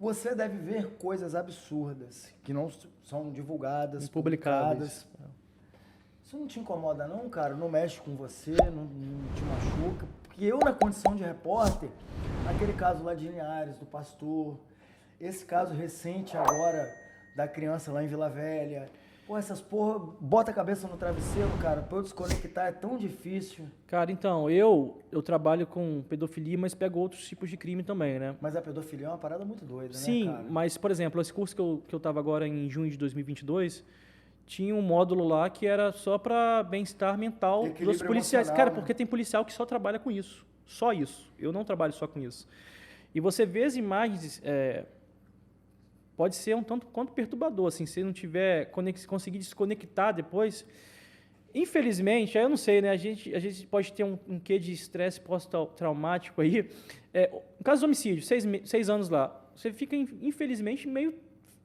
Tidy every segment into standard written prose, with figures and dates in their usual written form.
Você deve ver coisas absurdas que não são divulgadas, Impublicáveis. publicadas. Isso não te incomoda não, cara? Não mexe com você, não te machuca? Porque eu, na condição de repórter, aquele caso lá de Linhares, do pastor, esse caso recente agora da criança lá em Vila Velha, pô, essas porra, bota a cabeça no travesseiro, cara, pra eu desconectar é tão difícil. Cara, então, eu trabalho com pedofilia, mas pego outros tipos de crime também, né? Mas a pedofilia é uma parada muito doida, Sim, né, cara? mas, por exemplo, esse curso que eu tava agora em junho de 2022, tinha um módulo lá que era só para bem-estar mental Equilíbrio dos policiais. emocional, Cara, né? porque tem policial que só trabalha com isso. Só isso. Eu não trabalho só com isso. E você vê as imagens, pode ser um tanto quanto perturbador, assim, se não tiver, conseguir desconectar depois. Infelizmente, aí eu não sei, né? A gente pode ter um quê de estresse pós-traumático aí. No caso do homicídio, 6 anos lá, você fica, infelizmente, meio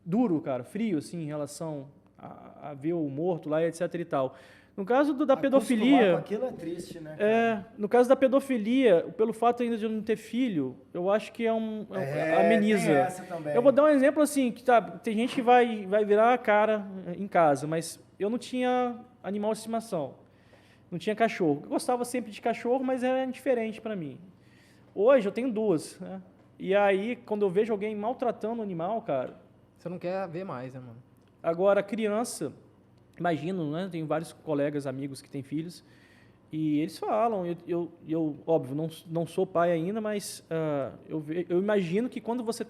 duro, cara, frio, assim, em relação a ver o morto lá, etc e tal. No caso da Acostumar pedofilia... com aquilo é triste, né, cara? no caso da pedofilia, pelo fato ainda de eu não ter filho, eu acho que ameniza. Tem essa também. Eu vou dar um exemplo assim, que tem gente que vai virar a cara em casa, mas eu não tinha animal de estimação, não tinha cachorro. Eu gostava sempre de cachorro, mas era indiferente para mim. Hoje eu tenho 2, né? E aí, quando eu vejo alguém maltratando o animal, cara... Você não quer ver mais, né, mano? Agora, criança, imagino, né? Tenho vários colegas, amigos que têm filhos, e eles falam, eu óbvio, não sou pai ainda, mas eu imagino que quando você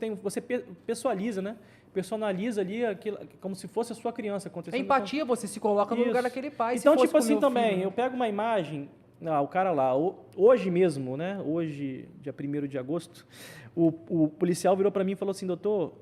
pessoaliza, né? Personaliza ali aquilo, como se fosse a sua criança acontecendo. É empatia, você se coloca no lugar daquele pai. Então, se fosse tipo com assim meu também, filho, eu pego uma imagem, o cara lá, hoje mesmo, né? Hoje, dia 1º de agosto, o policial virou para mim e falou assim, doutor,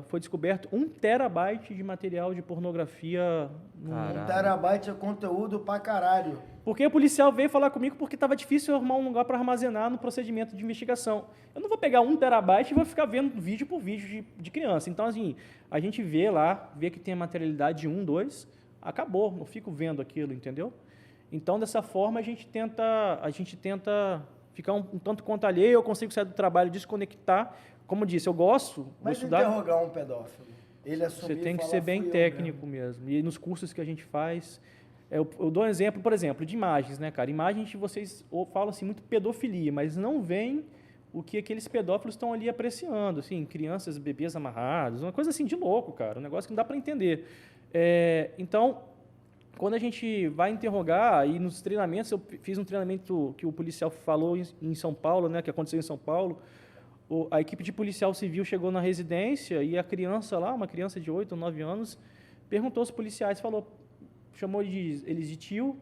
foi descoberto 1 terabyte de material de pornografia. Um terabyte é conteúdo pra caralho. Porque o policial veio falar comigo porque estava difícil arrumar um lugar para armazenar no procedimento de investigação. Eu não vou pegar 1 terabyte e vou ficar vendo vídeo por vídeo de criança. Então, assim, a gente vê que tem a materialidade de 1, 2, acabou, não fico vendo aquilo, entendeu? Então, dessa forma, a gente tenta ficar um tanto quanto alheio, eu consigo sair do trabalho, desconectar. Como eu disse, eu gosto, vou Mas estudar. interrogar um pedófilo, ele assumir Você tem que e falar, ser bem "Fui eu técnico mesmo. E nos cursos que a gente faz, eu dou um exemplo, por exemplo, de imagens, né, cara? Imagens, vocês falam assim, muito pedofilia, mas não veem o que aqueles pedófilos estão ali apreciando, assim, crianças, bebês amarrados, uma coisa assim de louco, cara, um negócio que não dá para entender. Então, quando a gente vai interrogar, e nos treinamentos, eu fiz um treinamento que o policial falou em São Paulo, né, que aconteceu em São Paulo, a equipe de policial civil chegou na residência e a criança lá, uma criança de 8 ou 9 anos, perguntou aos policiais, chamou eles de tio.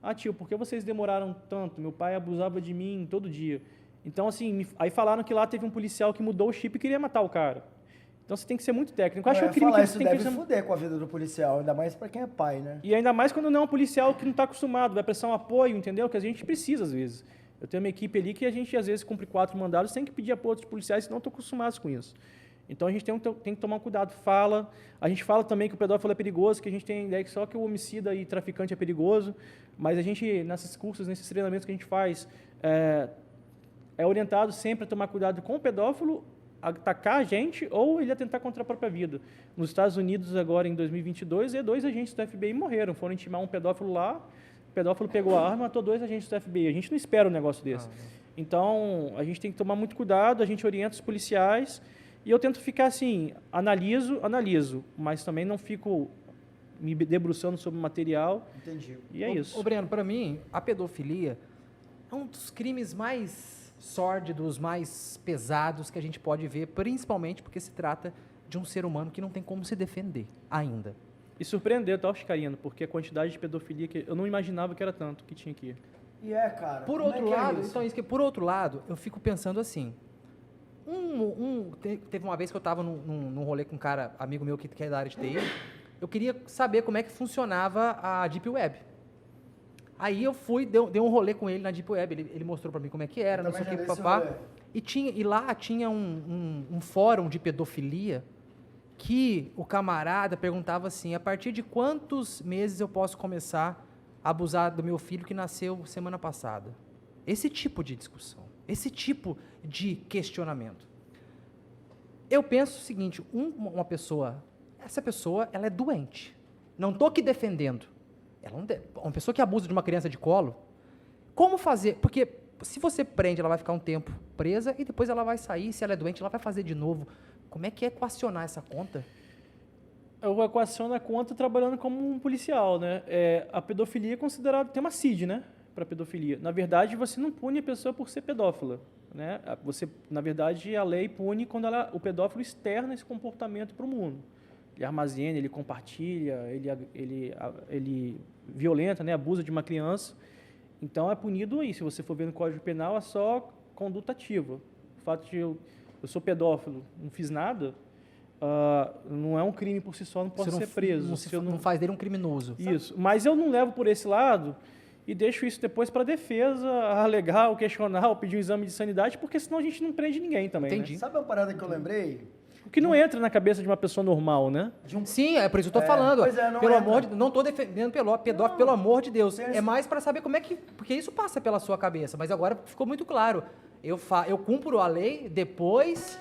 Ah, tio, por que vocês demoraram tanto? Meu pai abusava de mim todo dia. Então, assim, aí falaram que lá teve um policial que mudou o chip e queria matar o cara. Então, você tem que ser muito técnico. Eu acho que o crime que isso você tem deve que fuder com a vida do policial, ainda mais pra quem é pai, né? E ainda mais quando não é um policial que não está acostumado, vai prestar um apoio, entendeu? Que a gente precisa, às vezes. Eu tenho uma equipe ali que a gente, às vezes, cumpre 4 mandados, tem que pedir apoio dos policiais, senão estão acostumados com isso. Então, a gente tem que tomar cuidado. A gente fala também que o pedófilo é perigoso, que a gente tem a ideia que só que o homicida e traficante é perigoso, mas a gente, nesses cursos, nesses treinamentos que a gente faz, é orientado sempre a tomar cuidado com o pedófilo, atacar a gente ou ele atentar contra a própria vida. Nos Estados Unidos, agora em 2022, 2 agentes do FBI morreram, foram intimar um pedófilo lá, o pedófilo pegou a arma e matou 2 agentes do FBI. A gente não espera um negócio desse. Então, a gente tem que tomar muito cuidado, a gente orienta os policiais e eu tento ficar assim, analiso, mas também não fico me debruçando sobre o material. Entendi. E é isso. Breno, para mim, a pedofilia é um dos crimes mais sórdidos, mais pesados que a gente pode ver, principalmente porque se trata de um ser humano que não tem como se defender ainda. E surpreendeu, tá, Chicarino, porque a quantidade de pedofilia que eu não imaginava que era tanto que tinha aqui. E cara, Por como outro é que lado, é isso? então isso que por outro lado, eu fico pensando assim, teve uma vez que eu estava num rolê com um cara, amigo meu que é da área de TI, eu queria saber como é que funcionava a Deep Web. Aí eu fui, dei um rolê com ele na Deep Web, ele mostrou pra mim como é que era, não sei o que, papá. E lá tinha um fórum de pedofilia que o camarada perguntava assim, a partir de quantos meses eu posso começar a abusar do meu filho que nasceu semana passada? Esse tipo de discussão, esse tipo de questionamento. Eu penso o seguinte, uma pessoa, essa pessoa, ela é doente. Não estou aqui defendendo. Uma pessoa que abusa de uma criança de colo, como fazer? Porque se você prende, ela vai ficar um tempo presa e depois ela vai sair, se ela é doente, ela vai fazer de novo. Como é que é equacionar essa conta? Eu equaciono a conta trabalhando como um policial, né? A pedofilia é considerada, tem uma CID, né, para pedofilia. Na verdade, você não pune a pessoa por ser pedófila, né? Na verdade, a lei pune quando o pedófilo externa esse comportamento para o mundo. Ele armazena, ele compartilha, ele violenta, né, abusa de uma criança. Então, é punido aí. Se você for ver no Código Penal, é só conduta ativa. O fato de eu sou pedófilo, não fiz nada, não é um crime por si só, não posso ser preso. Não faz dele um criminoso. Isso. Mas eu não levo por esse lado e deixo isso depois para a defesa alegar, ou questionar, ou pedir um exame de sanidade, porque senão a gente não prende ninguém também. Entendi. Né? Sabe uma parada que eu lembrei? O que não entra na cabeça de uma pessoa normal, né? Sim, é por isso que eu estou falando. Pois é, não pelo entra. amor de, não estou defendendo pedófilo, pelo amor de Deus. É mais para saber como é que... Porque isso passa pela sua cabeça, mas agora ficou muito claro. Eu cumpro a lei, depois...